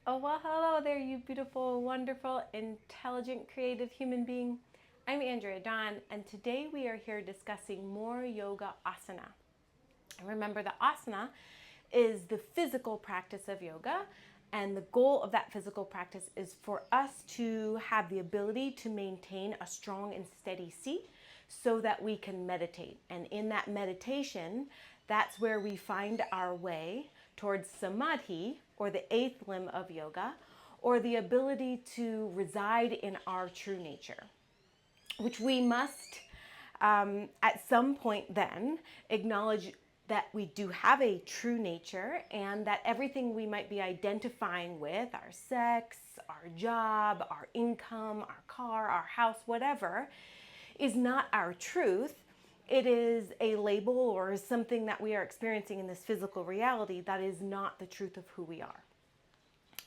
Oh, well, hello there, you beautiful, wonderful, intelligent, creative human being. I'm Andrea Dawn, and today we are here discussing more yoga asana. And remember, the asana is the physical practice of yoga, and the goal of that physical practice is for us to have the ability to maintain a strong and steady seat so that we can meditate. And in that meditation, that's where we find our way towards samadhi, or the eighth limb of yoga, or the ability to reside in our true nature, which we must, at some point then, acknowledge that we do have a true nature and that everything we might be identifying with, our sex, our job, our income, our car, our house, whatever, is not our truth. It is a label or something that we are experiencing in this physical reality that is not the truth of who we are.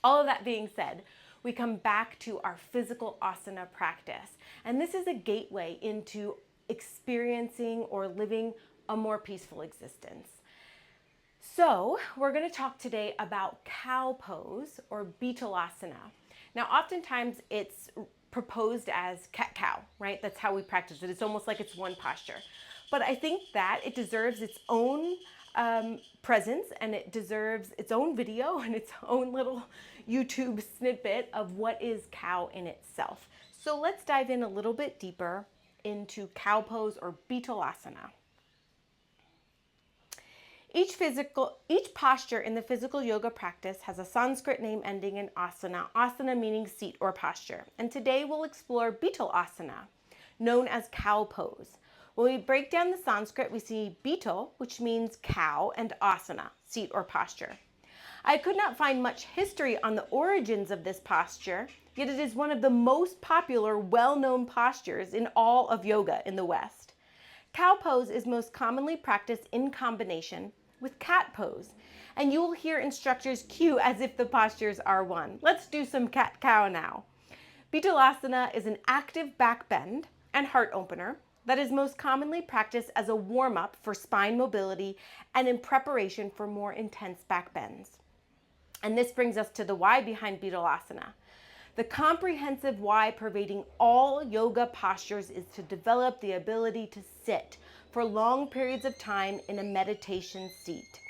All of that being said, we come back to our physical asana practice. And this is a gateway into experiencing or living a more peaceful existence. So we're going to talk today about cow pose or Bitilasana. Now, oftentimes it's proposed as cat-cow, right? That's how we practice it. It's almost like it's one posture. But I think that it deserves its own presence, and it deserves its own video and its own little YouTube snippet of what is cow in itself. So let's dive in a little bit deeper into cow pose or Bitilasana. Each posture in the physical yoga practice has a Sanskrit name ending in asana, asana meaning seat or posture. And today we'll explore Bitilasana, known as cow pose. When we break down the Sanskrit, we see Bitil, which means cow, and asana, seat or posture. I could not find much history on the origins of this posture, yet it is one of the most popular, well-known postures in all of yoga in the West. Cow pose is most commonly practiced in combination with cat pose, and you will hear instructors cue as if the postures are one. Let's do some cat-cow now. Bitilasana is an active back bend and heart opener that is most commonly practiced as a warm-up for spine mobility and in preparation for more intense back bends. And this brings us to the why behind Bitilasana. The comprehensive why pervading all yoga postures is to develop the ability to sit for long periods of time in a meditation seat.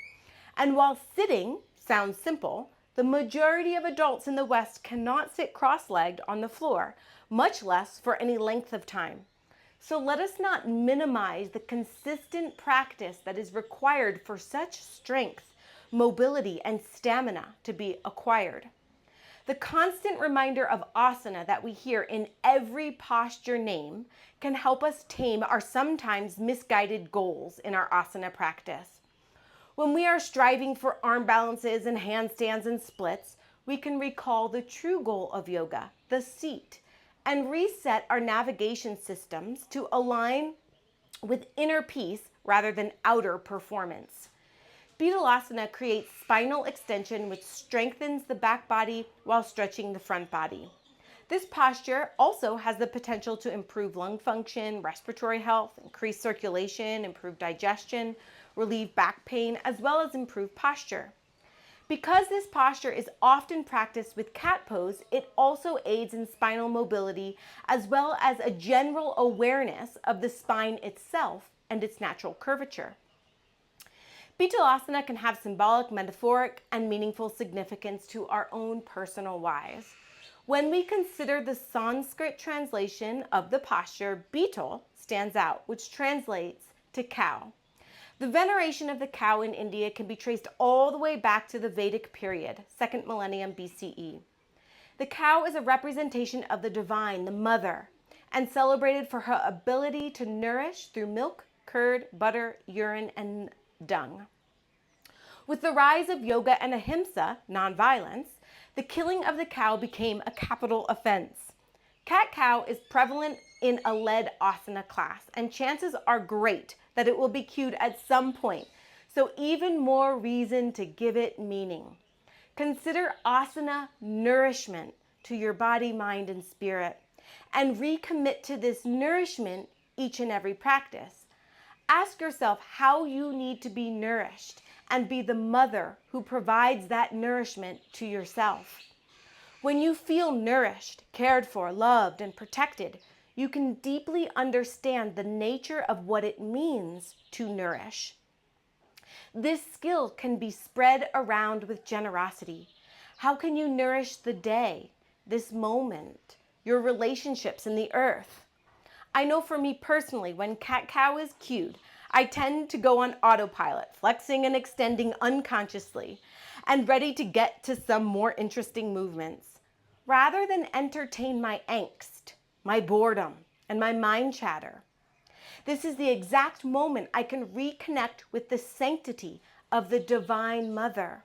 And while sitting sounds simple, the majority of adults in the West cannot sit cross-legged on the floor, much less for any length of time. So let us not minimize the consistent practice that is required for such strength, mobility, and stamina to be acquired. The constant reminder of asana that we hear in every posture name can help us tame our sometimes misguided goals in our asana practice. When we are striving for arm balances and handstands and splits, we can recall the true goal of yoga, the seat, and reset our navigation systems to align with inner peace rather than outer performance. Bitilasana creates spinal extension, which strengthens the back body while stretching the front body. This posture also has the potential to improve lung function, respiratory health, increase circulation, improve digestion, relieve back pain, as well as improve posture. Because this posture is often practiced with cat pose, it also aids in spinal mobility as well as a general awareness of the spine itself and its natural curvature. Bitilasana can have symbolic, metaphoric, and meaningful significance to our own personal whys. When we consider the Sanskrit translation of the posture, Bitil stands out, which translates to cow. The veneration of the cow in India can be traced all the way back to the Vedic period, 2nd millennium BCE. The cow is a representation of the divine, the mother, and celebrated for her ability to nourish through milk, curd, butter, urine, and dung. With the rise of yoga and ahimsa, nonviolence, the killing of the cow became a capital offense. Cat-cow is prevalent in a lead asana class, and chances are great that it will be cued at some point, so even more reason to give it meaning. Consider asana nourishment to your body, mind, and spirit, and recommit to this nourishment each and every practice. Ask yourself how you need to be nourished and be the mother who provides that nourishment to yourself. When you feel nourished, cared for, loved, and protected, you can deeply understand the nature of what it means to nourish. This skill can be spread around with generosity. How can you nourish the day, this moment, your relationships in the earth? I know for me personally, when cat-cow is cued, I tend to go on autopilot, flexing and extending unconsciously, and ready to get to some more interesting movements, rather than entertain my angst, my boredom, and my mind chatter. This is the exact moment I can reconnect with the sanctity of the Divine Mother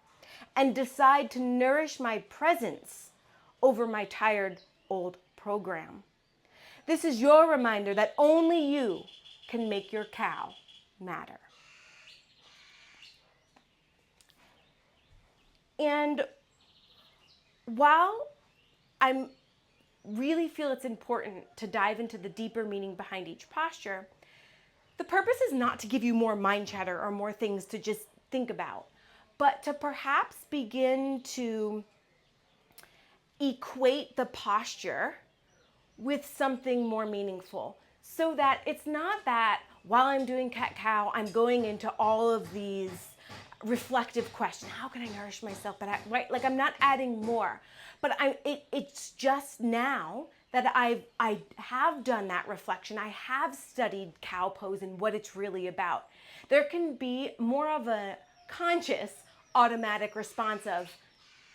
and decide to nourish my presence over my tired old program. This is your reminder that only you can make your cow matter. And while I really feel it's important to dive into the deeper meaning behind each posture, the purpose is not to give you more mind chatter or more things to just think about, but to perhaps begin to equate the posture with something more meaningful, so that it's not that while I'm doing cat-cow, I'm going into all of these reflective questions. How can I nourish myself? But like I'm not adding more, but it's just now that I have done that reflection. I have studied cow pose and what it's really about. There can be more of a conscious, automatic response of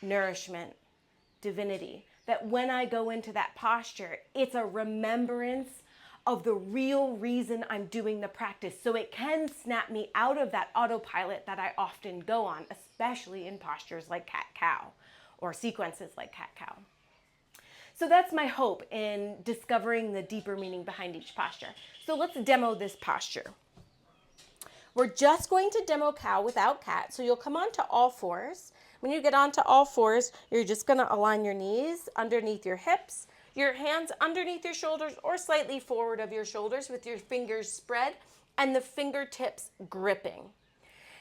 nourishment, divinity, that when I go into that posture, it's a remembrance of the real reason I'm doing the practice. So it can snap me out of that autopilot that I often go on, especially in postures like cat-cow or sequences like cat-cow. So that's my hope in discovering the deeper meaning behind each posture. So let's demo this posture. We're just going to demo cow without cat. So you'll come onto all fours. When you get onto all fours, you're just going to align your knees underneath your hips, your hands underneath your shoulders or slightly forward of your shoulders with your fingers spread and the fingertips gripping.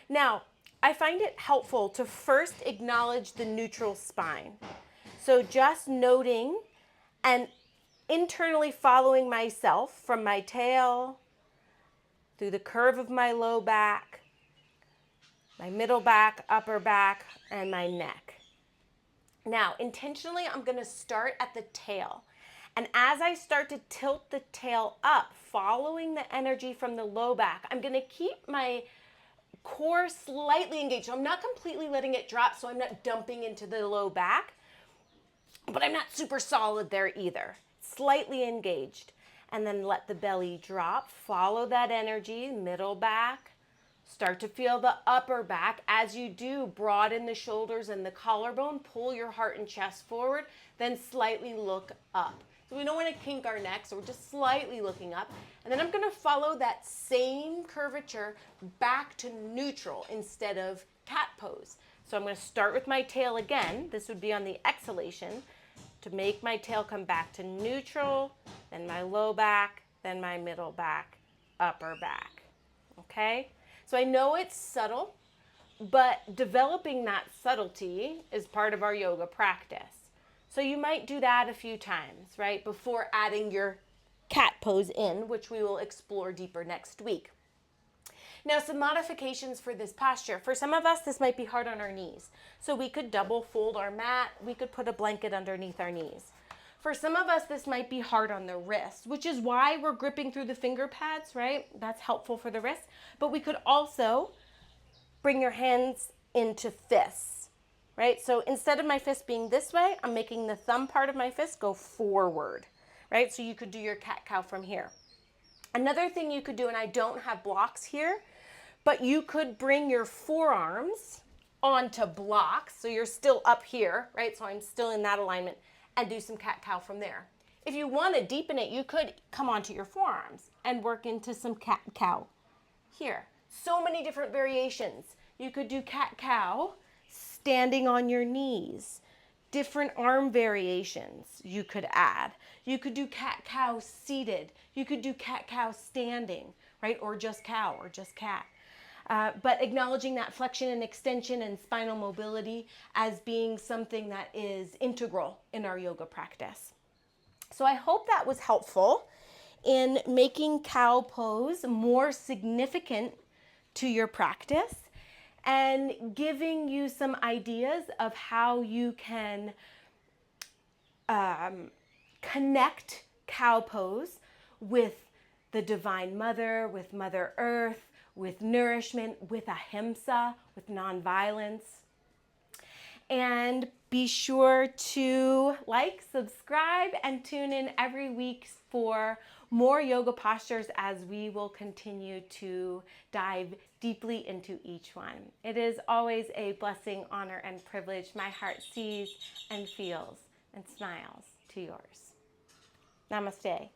Now, I find it helpful to first acknowledge the neutral spine. So just noting and internally following myself from my tail, through the curve of my low back, my middle back, upper back, and my neck. Now, intentionally, I'm going to start at the tail. And as I start to tilt the tail up, following the energy from the low back, I'm going to keep my core slightly engaged. So I'm not completely letting it drop, so I'm not dumping into the low back, but I'm not super solid there either. Slightly engaged. And then let the belly drop. Follow that energy, middle back. Start to feel the upper back. As you do, broaden the shoulders and the collarbone. Pull your heart and chest forward. Then slightly look up. So we don't want to kink our neck, so we're just slightly looking up. And then I'm going to follow that same curvature back to neutral instead of cat pose. So I'm going to start with my tail again. This would be on the exhalation to make my tail come back to neutral, then my low back, then my middle back, upper back. Okay? So I know it's subtle, but developing that subtlety is part of our yoga practice. So you might do that a few times, right, before adding your cat pose in, which we will explore deeper next week. Now, some modifications for this posture. For some of us, this might be hard on our knees. So we could double fold our mat. We could put a blanket underneath our knees. For some of us, this might be hard on the wrist, which is why we're gripping through the finger pads, right? That's helpful for the wrist. But we could also bring your hands into fists, right? So instead of my fist being this way, I'm making the thumb part of my fist go forward, right? So you could do your cat-cow from here. Another thing you could do, and I don't have blocks here, but you could bring your forearms onto blocks. So you're still up here, right? So I'm still in that alignment, and do some cat-cow from there. If you want to deepen it, you could come onto your forearms and work into some cat-cow here. So many different variations. You could do cat-cow standing on your knees. Different arm variations you could add. You could do cat-cow seated. You could do cat-cow standing, right? Or just cow or just cat. but acknowledging that flexion and extension and spinal mobility as being something that is integral in our yoga practice. So I hope that was helpful in making cow pose more significant to your practice and giving you some ideas of how you can connect cow pose with the Divine Mother, with Mother Earth, with nourishment, with ahimsa, with nonviolence. And be sure to like, subscribe, and tune in every week for more yoga postures as we will continue to dive deeply into each one. It is always a blessing, honor, and privilege my heart sees and feels and smiles to yours. Namaste.